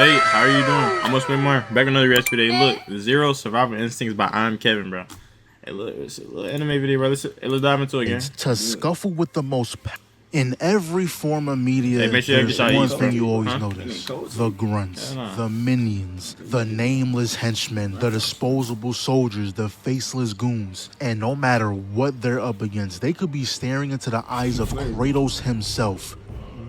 Hey, how are you doing? I'm MotionMadeMar. Back with another reaction video. Look, Zero Survival Instincts by I'm Kevin, bro. Hey, look, it's a little anime video, bro. Let's dive into it again. To scuffle with the most in every form of media, hey, make sure there's one thing you always notice. The grunts, the minions, the nameless henchmen, the disposable soldiers, the faceless goons. And no matter what they're up against, they could be staring into the eyes of Kratos himself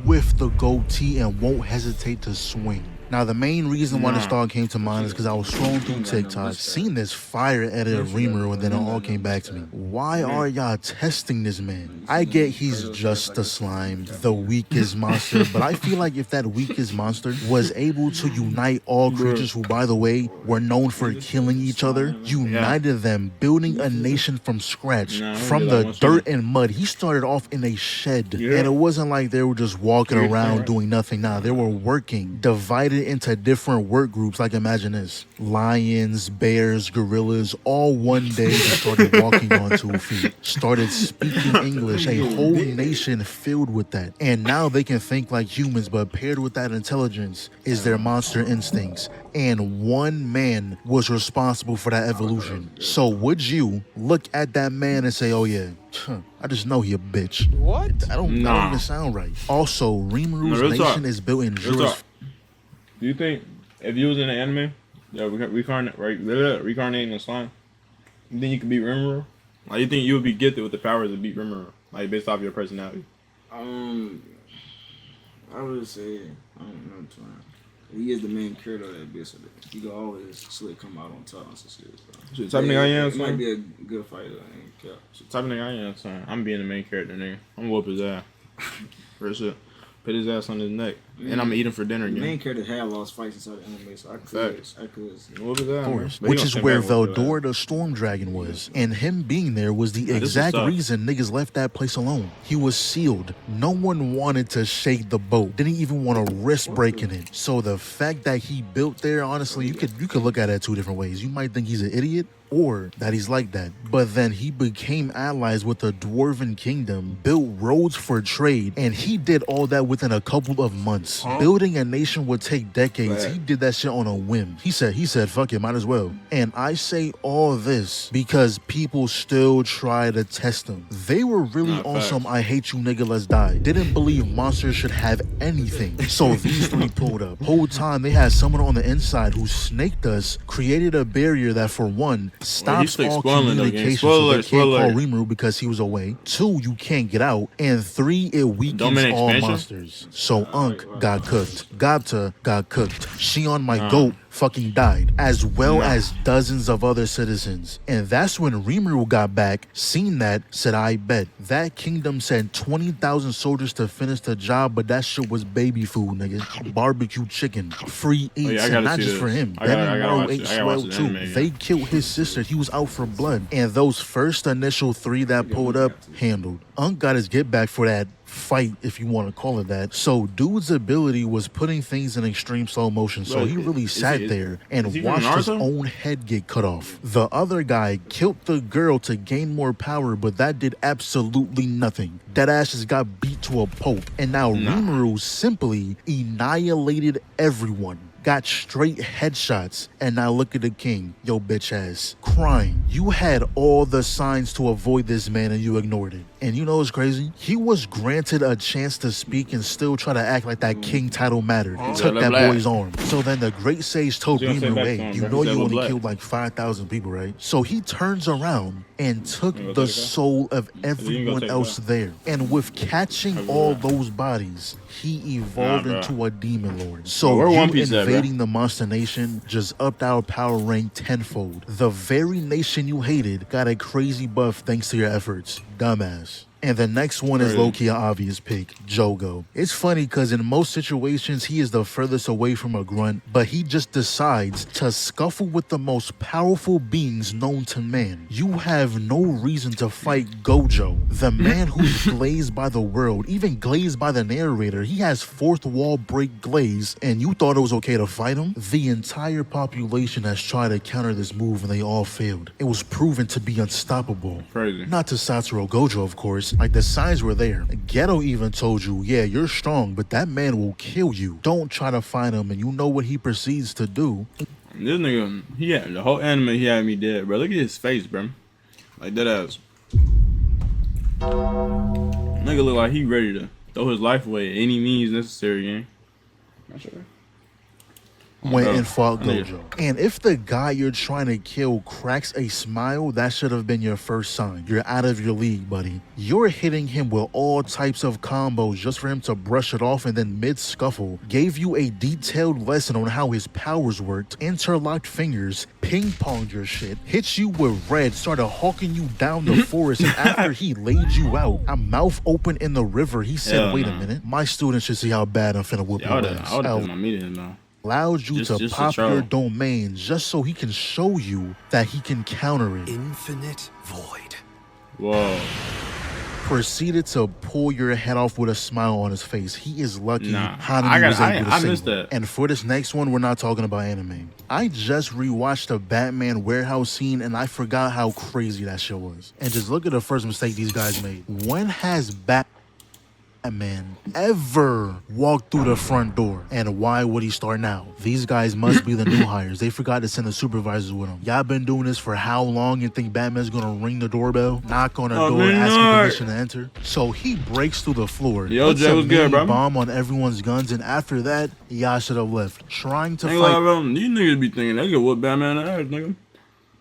with the goatee and won't hesitate to swing. Now, the main reason why this thought came to mind is because I was scrolling through TikTok, seen this fire edit of Rimuru, and then it all came back to me. Why are y'all testing this man? I get he's just a slime, the weakest monster, but I feel like if that weakest monster was able to unite all creatures who, by the way, were known for killing each other, united them, building a nation from scratch, from the dirt and mud. He started off in a shed, and it wasn't like they were just walking around doing nothing. Nah, they were working, divided into different work groups. Like, imagine this: lions, bears, gorillas, all one day started walking on 2 feet, started speaking English, a whole nation filled with that. And now they can think like humans, but paired with that intelligence is their monster instincts. And one man was responsible for that evolution. So would you look at that man and say, oh yeah, I just know he a bitch? What? That don't even sound right. Also, Rimuru's nation is built in jurisdiction. Do you think if you was in an anime, reincarnating a slime, you think you could beat Rimuru? Like, you think you would be gifted with the powers to beat Rimuru, like based off your personality? I would say, I don't know, he is the main character of that bitch, so he could always slick come out on top and some shit. So the type of nigga I am, it might be a good fighter. So the type of nigga I am, son. I'm being the main character, nigga. I'm gonna whoop his ass. Real shit. Put his ass on his neck, and I'm gonna eat him for dinner again. The main character had lost fights inside the anime, so I could. What was that? Of course, which is where Veldor the Storm Dragon was, and him being there was the exact reason niggas left that place alone. He was sealed. No one wanted to shake the boat. Didn't even want to risk breaking it. So the fact that he built there, honestly, you could look at it 2 different ways. You might think he's an idiot, or that he's like that. But then he became allies with the Dwarven Kingdom, built roads for trade, and he did all that within a couple of months. Building a nation would take decades. He did that shit on a whim. He said, fuck it, might as well. And I say all this because people still try to test him. They were really on some I hate you nigga, let's die. Didn't believe monsters should have anything. So these 3 pulled up. Whole time they had someone on the inside who snaked us, created a barrier that, for one, stops all communication, so they can't call Rimuru because he was away. 2, you can't get out. And 3, it weakens all monsters. So Unk got cooked. Gabta got cooked. Shion, my goat, fucking died, as well as dozens of other citizens. And that's when Rimuru got back, seen that, said, I bet. That kingdom sent 20,000 soldiers to finish the job, but that shit was baby food, nigga. Barbecue chicken, free eats, and not just for him. That ate swell too. They killed his sister. He was out for blood. And those first initial 3 that pulled up, handled. Unk got his get back for that fight, if you want to call it that. So dude's ability was putting things in extreme slow motion, so he really sat there and watched his own head get cut off. The other guy killed the girl to gain more power, but that did absolutely nothing. That ass just got beat to a pulp, and now Rimuru simply annihilated everyone. Got straight headshots, and now look at the king, yo bitch ass, crying. You had all the signs to avoid this man and you ignored it. And you know what's crazy? He was granted a chance to speak and still try to act like that king title mattered. Took that boy's arm. So then the great sage told Rimuru, hey, you know you only killed like 5,000 people, right? So he turns around and took the soul of everyone else there. And with catching all those bodies, he evolved into a demon lord. So you invading the monster nation just upped our power rank tenfold. The very nation you hated got a crazy buff thanks to your efforts. Dumbass. And the next one is low-key an obvious pick, Jogo. It's funny because in most situations, he is the furthest away from a grunt, but he just decides to scuffle with the most powerful beings known to man. You have no reason to fight Gojo, the man who's glazed by the world, even glazed by the narrator. He has 4th wall break glaze, and you thought it was okay to fight him? The entire population has tried to counter this move, and they all failed. It was proven to be unstoppable. Crazy. Not to Satoru Gojo, of course. evidence. Like, the signs were there. Ghetto even told you, yeah, you're strong, but that man will kill you. Don't try to find him, and you know what he proceeds to do. This nigga, he had the whole anime. He had me dead, bro. Look at his face, bro. Like that ass. Nigga look like he ready to throw his life away at any means necessary, gang. Not sure. Went and fought Gojo. And if the guy you're trying to kill cracks a smile, that should have been your first sign. You're out of your league, buddy. You're hitting him with all types of combos just for him to brush it off, and then mid-scuffle gave you a detailed lesson on how his powers worked, interlocked fingers, ping-ponged your shit, hit you with red, started hawking you down the forest, and after he laid you out, a mouth open in the river, he said, wait a minute, my students should see how bad I'm finna whoop your ass. I would have my meeting now. Allowed you to pop your domain just so he can show you that he can counter it. Infinite void. Whoa. Proceeded to pull your head off with a smile on his face. He is lucky Hanami was able to save him. And for this next one, we're not talking about anime. I just rewatched the Batman warehouse scene and I forgot how crazy that shit was. And just look at the first mistake these guys made. When has Batman ever walked through the front door? And why would he start now? These guys must be the new hires. They forgot to send the supervisors with them. Y'all been doing this for how long? You think Batman's gonna ring the doorbell, knock on the door, ask for permission to enter? So he breaks through the floor, puts a mini bomb on everyone's guns, and after that, y'all should have left. Trying to fight. These niggas be thinking they get what Batman ass, nigga.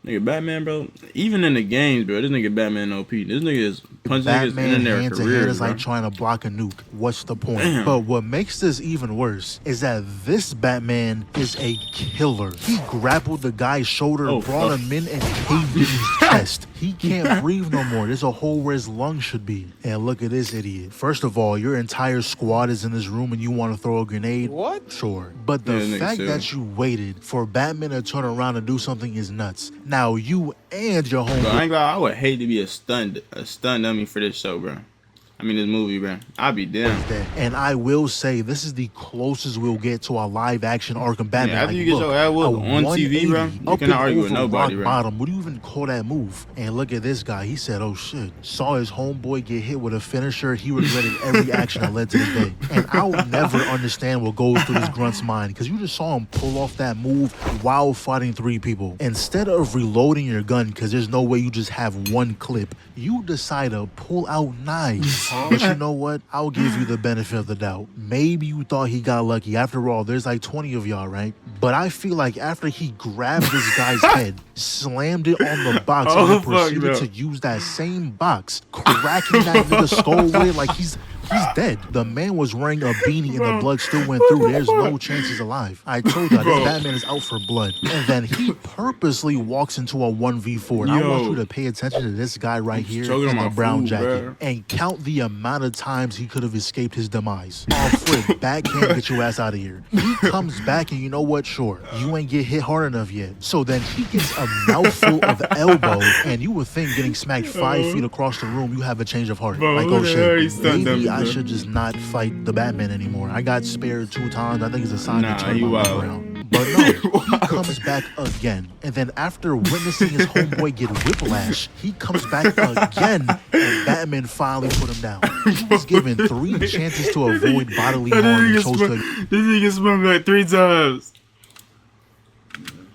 Nigga, Batman, bro. Even in the games, bro, this nigga Batman OP. This nigga is punching niggas in their hand to careers, hand is bro. like trying to block a nuke. What's the point? Damn. But what makes this even worse is that this Batman is a killer. He grappled the guy's shoulder, brought him in, and caved in his chest. He can't breathe no more. There's a hole where his lungs should be. And look at this idiot. First of all, your entire squad is in this room and you want to throw a grenade? What? Sure. But the fact that you waited for Batman to turn around and do something is nuts. Now you and your homie. Bro, I ain't gonna, I would hate to be a stunt dummy for this show, bro. I mean, this movie, bro. I'll be down. And I will say, this is the closest we'll get to a live-action Arkham Batman. Yeah, after you get your ass whooped on TV, bro, you cannot argue with nobody, bro. Bottom. What do you even call that move? And look at this guy. He said, oh, shit. Saw his homeboy get hit with a finisher. He regretted every action that led to this day. And I'll never understand what goes through this grunt's mind, because you just saw him pull off that move while fighting 3 people. Instead of reloading your gun, because there's no way you just have one clip, you decide to pull out knives. But you know what? I'll give you the benefit of the doubt. Maybe you thought he got lucky. After all, there's like 20 of y'all, right? But I feel like after he grabbed this guy's head, slammed it on the box, and then proceeded to use that same box, cracking that nigga's skull with it like he's dead. The man was wearing a beanie and the blood still went through. There's no chance he's alive. I told you, this Batman is out for blood. And then he purposely walks into a 1v4. And I want you to pay attention to this guy right here in the brown jacket and count the amount of times he could have escaped his demise. Fred, backhand, get your ass out of here. He comes back and you know what? Sure, you ain't get hit hard enough yet. So then he gets a mouthful of elbow, and you would think getting smacked 5 feet across the room, you have a change of heart. Like, oh shit, maybe I should just not fight the Batman anymore. I got spared 2 times. I think it's a sign to turn my life around. But no, he comes back again. And then after witnessing his homeboy get whiplash, he comes back again, and Batman finally put him down. He was given 3 chances to avoid bodily harm and chose to... This nigga spun like 3 times.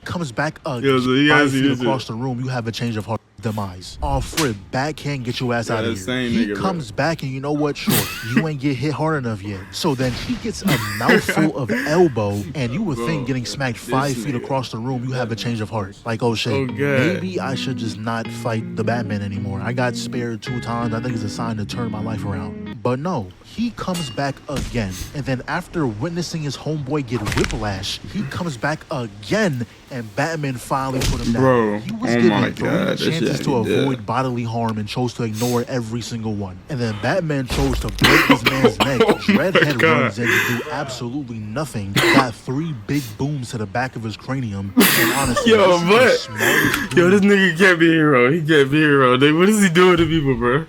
Comes back again, 5 feet across the room, you have a change of heart. Demise. Fred, backhand, get your ass out of here. He comes back and you know what? Sure, you ain't get hit hard enough yet. So then he gets a mouthful of elbow, and you would think getting smacked 5 feet across the room, you have a change of heart. Like, oh shit, maybe I should just not fight the Batman anymore. I got spared 2 times. I think it's a sign to turn my life around. But no, he comes back again. And then after witnessing his homeboy get whiplash, he comes back again, and Batman finally put him down. He was given 3 chances to avoid bodily harm and chose to ignore every single one. And then Batman chose to break this man's neck. Dreadhead runs in to do absolutely nothing. Got 3 big booms to the back of his cranium. And honestly, this nigga can't be a hero. He can't be a hero. What is he doing to people, bro?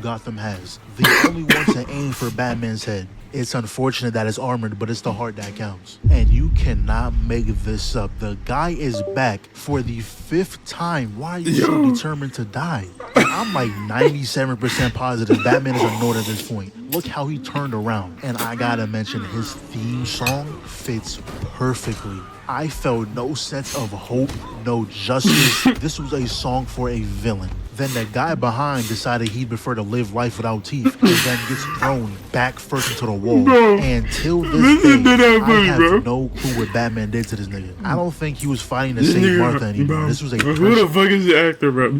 Gotham has. The only one to aim for Batman's head. It's unfortunate that it's armored, but it's the heart that counts. And you cannot make this up. The guy is back for the 5th time. Why are you so determined to die? And I'm like 97% positive Batman is annoyed at this point. Look how he turned around. And I gotta mention, his theme song fits perfectly. I felt no sense of hope, no justice. This was a song for a villain. Then the guy behind decided he'd prefer to live life without teeth, and then gets thrown back first into the wall. Bro, and till this day, I have no clue what Batman did to this nigga. I don't think he was fighting to save Martha anymore. Bro, this was a bro, who the fuck is the actor, bro?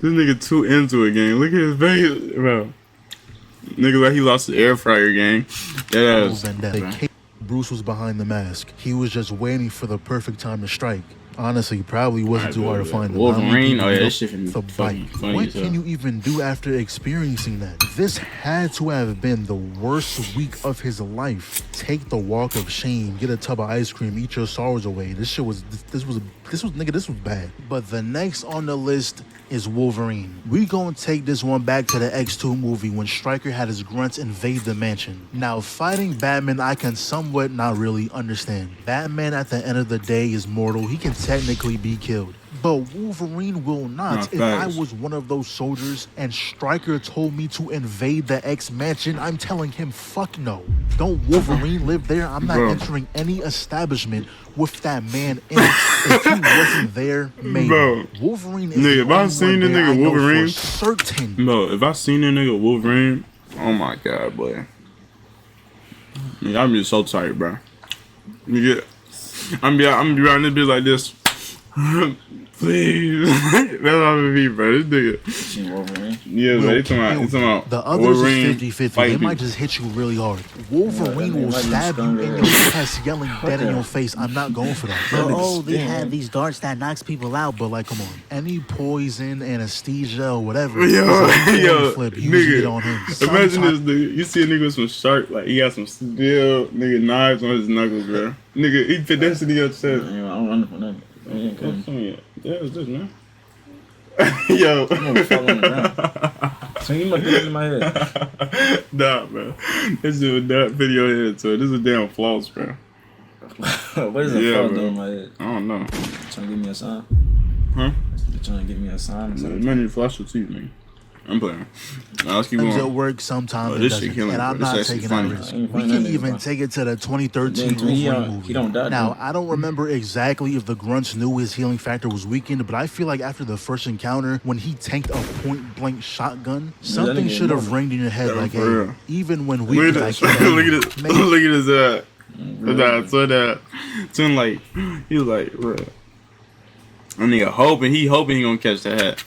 This nigga too into it, gang. Look at his face, bro. Nigga like he lost the air fryer, gang. Yeah. Bruce was behind the mask. He was just waiting for the perfect time to strike. Honestly, probably wasn't too hard to find. Wolverine, oh yeah, that shit the bike. What can you even do after experiencing that? This had to have been the worst week of his life. Take the walk of shame, get a tub of ice cream, eat your sorrows away. This was bad. But the next on the list is Wolverine. We gonna take this one back to the X2 movie when Stryker had his grunts invade the mansion. Now, fighting Batman, I can somewhat not really understand. Batman, at the end of the day, is mortal. He can technically be killed. But Wolverine will not. If I was one of those soldiers and Stryker told me to invade the X mansion, I'm telling him, fuck no. Don't Wolverine live there? I'm not entering any establishment with that man in it. If he wasn't there, maybe. Bro, Wolverine is nigga, if I seen the nigga Wolverine, certain. Bro, if I seen the nigga Wolverine, oh my god, boy. Nigga, I'm just so tired, bro. Nigga, I'm be around this bitch like this. Please. That's how it be, bro. This nigga. Wolverine? Yeah, but it's about the others is 50-50. They might just hit you really hard. Wolverine will stab you in your chest, yelling dead in your face. I'm not going for that. Oh, they had these darts that knocks people out, but like, come on. Any poison, anesthesia, or whatever. Yo, flip, use it on him. Imagine this nigga. You see a nigga with some sharp, like he got some steel nigga knives on his knuckles, bro. Nigga, he fit that shit in your chest. I'm running from that. Yeah, it's this, man. Yo. I'm gonna fall on the ground. So you might get in my head. Nah, bro. This is a that video head, so this is a damn floss, bro. What is a floss doing in my head? I don't know. Trying to give me a sign? Huh? You trying to give me a sign or something? Man, you flash your teeth, nigga. I'm playing. Now let's keep going. It works sometimes, it doesn't. And I'm not taking that risk. We can even take it to the 2013 Wolverine movie. He don't die, now, I don't remember exactly if the grunts knew his healing factor was weakened, but I feel like after the first encounter, when he tanked a point-blank shotgun, something should have ringed in your head like, hey, even when we look at this. Look at his so like, he was like, bro. I nigga hoping he gonna catch the hat.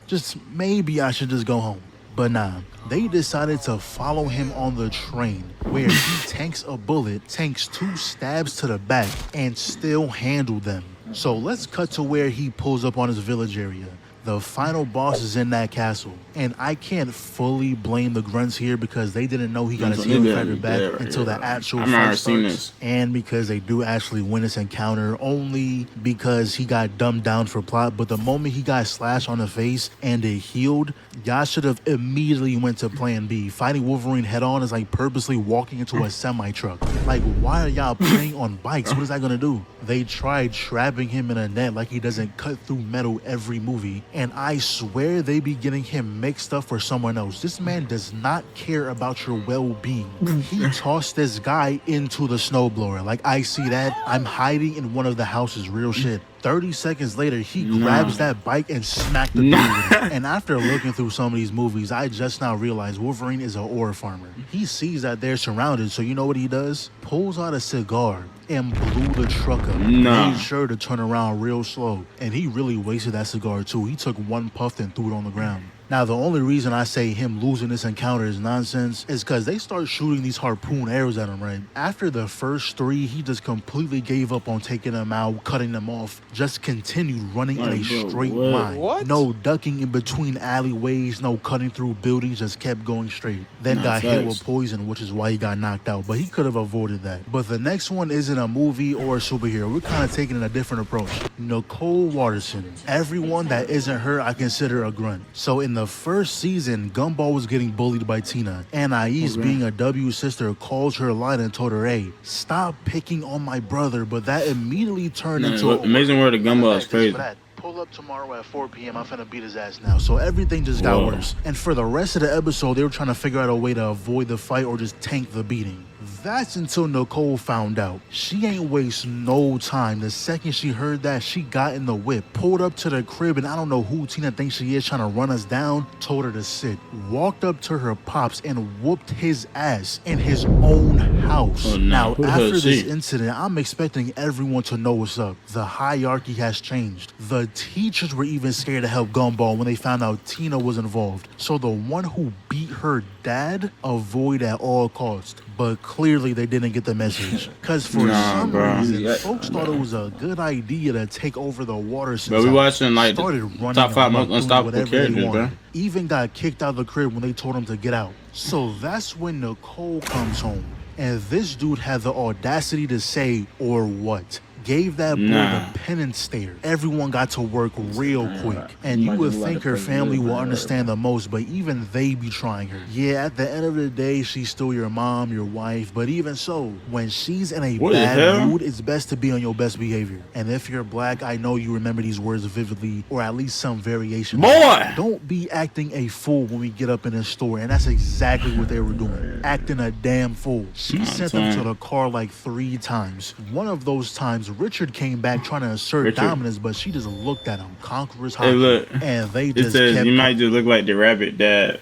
Just maybe I should just go home. But nah, they decided to follow him on the train where he tanks a bullet, tanks 2 stabs to the back, and still handle them. So let's cut to where he pulls up on his village area. The final boss is in that castle. And I can't fully blame the grunts here because they didn't know he got his healing factor back until the actual fight starts. And because they do actually win this encounter only because he got dumbed down for plot. But the moment he got slashed on the face and it healed, y'all should have immediately went to plan B. Fighting Wolverine head on is like purposely walking into a semi-truck. Like, why are y'all playing on bikes? What is that gonna do? They tried trapping him in a net like he doesn't cut through metal every movie. And I swear they be getting him mixed up for someone else. This man does not care about your well-being. He tossed this guy into the snowblower. Like, I see that. I'm hiding in one of the houses. Real shit. 30 seconds later, he grabs that bike and smacked the dude with it. And after looking through some of these movies, I just now realized Wolverine is an ore farmer. He sees that they're surrounded, so you know what he does? Pulls out a cigar and blew the truck up. Made sure to turn around real slow. And he really wasted that cigar too. He took one puff and threw it on the ground. Now, the only reason I say him losing this encounter is nonsense is because they start shooting these harpoon arrows at him, right? After the first 3, he just completely gave up on taking them out, cutting them off, just continued running in a straight line. What? No ducking in between alleyways, no cutting through buildings, just kept going straight. Then got hit with poison, which is why he got knocked out, but he could have avoided that. But the next one isn't a movie or a superhero. We're kind of taking a different approach. Nicole Watterson. Everyone that isn't her, I consider a grunt. So in In the first season, Gumball was getting bullied by Tina. Anais, being a W sister, called her line and told her, hey, stop picking on my brother, but that immediately turned into Amazing World of Gumball is crazy. Pull up tomorrow at 4 p.m. I'm finna beat his ass now. So everything just got worse. And for the rest of the episode, they were trying to figure out a way to avoid the fight or just tank the beating. That's until Nicole found out. She ain't waste no time. The second she heard that, she got in the whip, pulled up to the crib, and I don't know who Tina thinks she is trying to run us down, told her to sit, walked up to her pops and whooped his ass in his own house. Oh, no. Now, after this incident, I'm expecting everyone to know what's up. The hierarchy has changed. The teachers were even scared to help Gumball when they found out Tina was involved. So the one who beat her dad, avoid at all costs. But clearly they didn't get the message. Because for some reason, folks thought it was a good idea to take over the water system. But we watching like started running top 5 most unstoppable characters, bro. Even got kicked out of the crib when they told him to get out. So that's when Nicole comes home. And this dude had the audacity to say, or what? Gave that boy the penance stare. Everyone got to work real quick. And you would think her family will understand the most, but even they be trying her. Yeah, at the end of the day, she's still your mom, your wife, but even so, when she's in a bad mood, it's best to be on your best behavior. And if you're black, I know you remember these words vividly, or at least some variation. Don't be acting a fool when we get up in the store, and that's exactly what they were doing. Acting a damn fool. She sent them to the car like 3 times. One of those times, Richard came back trying to assert dominance, but she just looked at him, conqueror's hockey, and they just says, you might just look like the rabbit dad.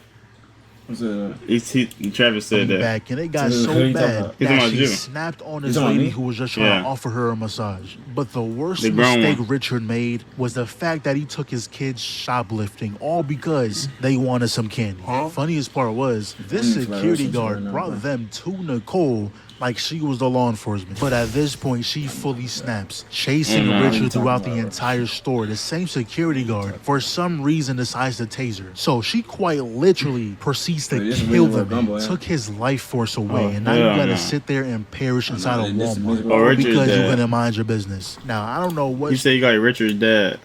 Travis said that. Back, and it got so bad that she snapped on this lady who was just trying to offer her a massage. But the worst mistake Richard made was the fact that he took his kids shoplifting, all because they wanted some candy. Funniest part was, this security guard brought them to Nicole like she was the law enforcement. But at this point, she fully snaps, chasing Richard throughout the entire store. The same security guard, for some reason, decides to tase her. So she quite literally proceeds to kill the man, took his life force away, and now you gotta sit there and perish inside a Walmart because you couldn't mind your business. Now, I don't know what... You say you got Richard's dad.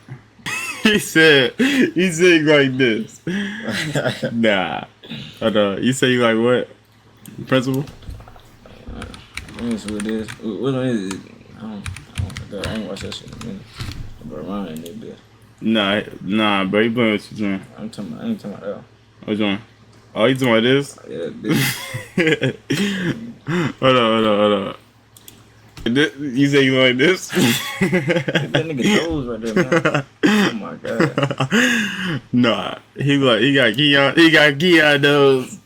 he said you like this. Nah. Hold on. You say you like what? Principal? That's what it is. What is it? I ain't watch that shit. But Ryan in that bitch. Nah, bro. You playing what you doing? I ain't talking about that. What you doing? Oh, you talking about this? Yeah, this. Hold on. You say you like this? That nigga toes right there, man. Oh my god. Nah, he got key on those.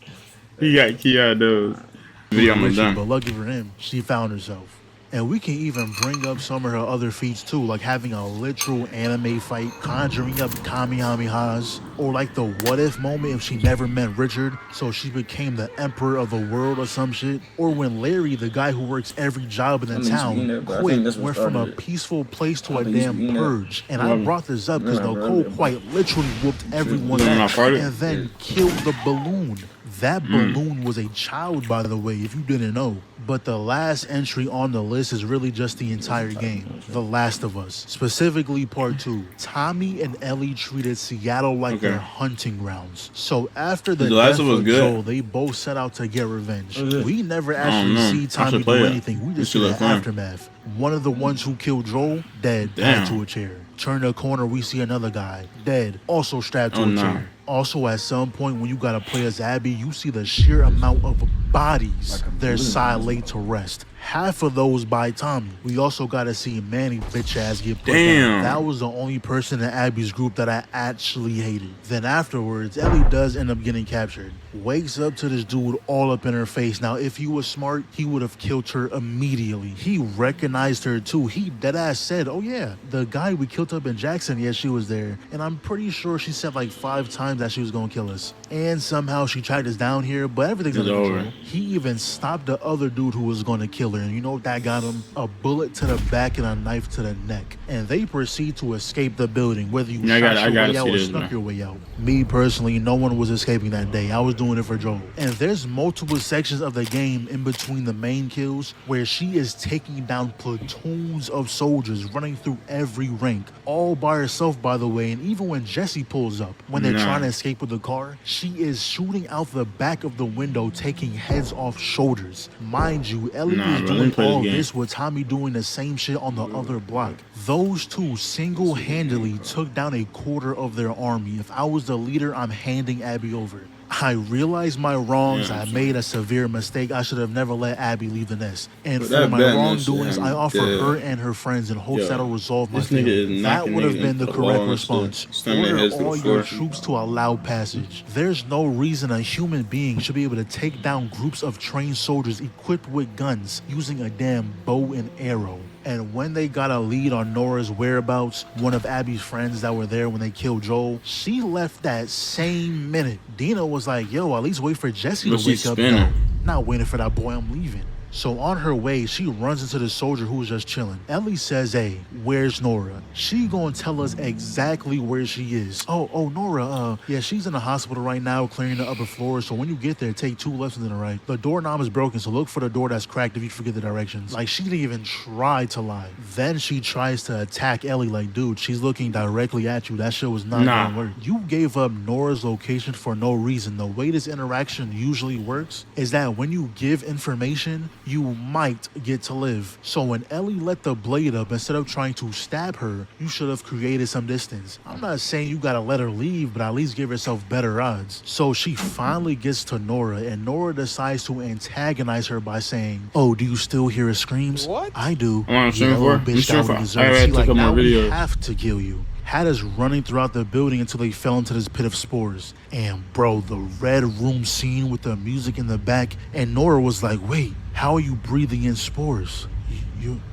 But lucky for him, she found herself. And we can even bring up some of her other feats too, like having a literal anime fight, conjuring up Kamehamehas, or like the what if moment if she never met Richard, so she became the emperor of the world or some shit. Or when Larry, the guy who works every job in the town, quit, went from a peaceful place to a damn purge. And I brought this up because Nicole quite literally whooped everyone's ass and then killed the balloon. That balloon was a child, by the way, if you didn't know. But the last entry on the list is really just the entire game, The Last of Us. Specifically Part 2. Tommy and Ellie treated Seattle like their hunting grounds. So after the death of Joel, they both set out to get revenge. We never actually see Tommy do anything. We just see the aftermath. One of the ones who killed Joel, dead, tied to a chair. Turn the corner, we see another guy, dead, also strapped to a chair. Also, at some point, when you gotta play as Abby, you see the sheer amount of bodies their side laid to rest. Half of those by Tommy. We also gotta see Manny bitch ass get put down. That was the only person in Abby's group that I actually hated. Then afterwards, Ellie does end up getting captured. Wakes up to this dude all up in her face. Now, if he was smart, he would have killed her immediately. He recognized her too. He deadass said, oh yeah, the guy we killed up in Jackson, yeah, she was there. And I'm pretty sure she said like 5 times that she was gonna kill us. And somehow she tracked us down here, but everything's under control. He even stopped the other dude who was gonna kill her. And you know what that got him? A bullet to the back and a knife to the neck. And they proceed to escape the building, whether you shot your way out or snuck your way out. Me personally, no one was escaping that day. I was doing it for Joel. And there's multiple sections of the game in between the main kills where she is taking down platoons of soldiers running through every rank, all by herself, by the way. And even when Jesse pulls up, when they're trying trying to escape with the car, she is shooting out the back of the window, taking heads off shoulders. Mind you, Ellie is doing all this with Tommy doing the same shit on the other block. Those two single-handedly took down a quarter of their army. If I was the leader, I'm handing Abby over. I realized my wrongs. I made a severe mistake. I should have never let Abby leave the nest. And for my wrongdoings, I offer her and her friends in hopes that'll resolve my feelings. That would have been the correct response. Order all your troops to allow passage. There's no reason a human being should be able to take down groups of trained soldiers equipped with guns using a damn bow and arrow. And when they got a lead on Nora's whereabouts, one of Abby's friends that were there when they killed Joel, she left that same minute. Dina was like, yo, at least wait for Jesse to wake up. No, not waiting for that boy, I'm leaving. So on her way, she runs into the soldier who was just chilling. Ellie says, hey, where's Nora? She gonna tell us exactly where she is. Oh, Nora, yeah, she's in the hospital right now clearing the upper floor, so when you get there, take 2 lefts and then a right. The doorknob is broken, so look for the door that's cracked if you forget the directions. Like, she didn't even try to lie. Then she tries to attack Ellie like, dude, she's looking directly at you. That shit was not gonna work. You gave up Nora's location for no reason. The way this interaction usually works is that when you give information, you might get to live. So when Ellie let the blade up, instead of trying to stab her, you should have created some distance. I'm not saying you gotta let her leave, but at least give herself better odds. So she finally gets to Nora, and Nora decides to antagonize her by saying, oh, do you still hear her screams? What? I do. I'm sure for. Bitch, now we have to kill you. Had us running throughout the building until they fell into this pit of spores. And bro, the red room scene with the music in the back, and Nora was like, wait, how are you breathing in spores?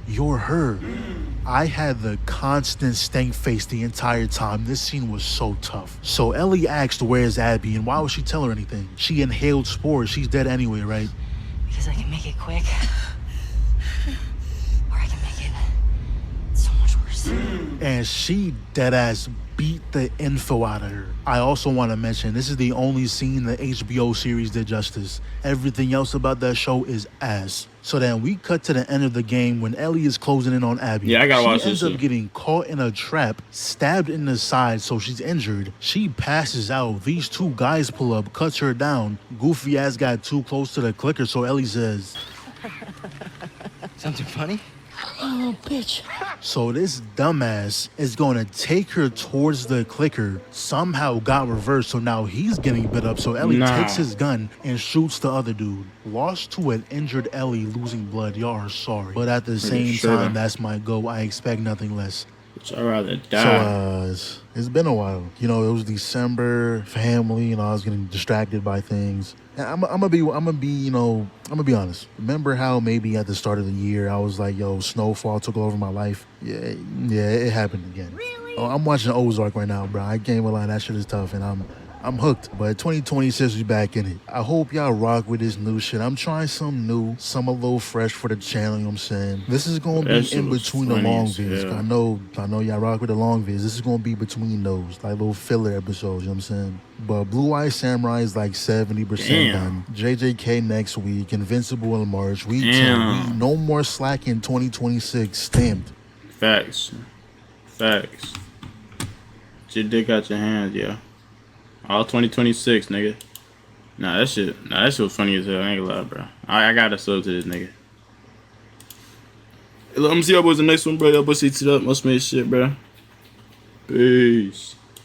You're her. I had the constant stank face the entire time. This scene was so tough. So Ellie asked, where's Abby, and why would she tell her anything? She inhaled spores. She's dead anyway, right? Because I can make it quick. Or I can make it so much worse. And she deadass beat the info out of her. I also want to mention, this is the only scene the HBO series did justice. Everything else about that show is ass. So then we cut to the end of the game when Ellie is closing in on Abby. Yeah, I gotta watch this. She ends up getting caught in a trap, stabbed in the side, so she's injured. She passes out. These 2 guys pull up, cuts her down. Goofy ass got too close to the clicker, so Ellie says, Something funny? Oh, bitch. So this dumbass is gonna take her towards the clicker, somehow got reversed, so now he's getting bit up. So Ellie takes his gun and shoots the other dude. Lost to an injured Ellie losing blood, y'all are sorry. But at the same time, that's my goal. I expect nothing less. I'd rather die. So it's been a while. You know, it was December, family, you know, I was getting distracted by things. And I'm gonna be honest. Remember how maybe at the start of the year I was like, yo, snowfall took over my life? Yeah, it happened again. Really? Oh, I'm watching Ozark right now, bro. I can't lie, that shit is tough, and I'm hooked. But 2026 is back in it. I hope y'all rock with this new shit. I'm trying some new, some a little fresh for the channel, you know what I'm saying? This is gonna be in between the long vids. Yeah. I know y'all rock with the long vids. This is gonna be between those, like little filler episodes, you know what I'm saying? But Blue Eye Samurai is like 70% done. JJK next week, Invincible in March, week 10, week, no more slack in 2026, stamped. Facts. Get your dick out your hands, yeah. All 2026, nigga. Nah, that shit was funny as hell. I ain't gonna lie, bro. I gotta sub to this nigga. Hey, look, I'm gonna see y'all boys in the next one, bro. Y'all boys see it up. Must make shit, bro. Peace.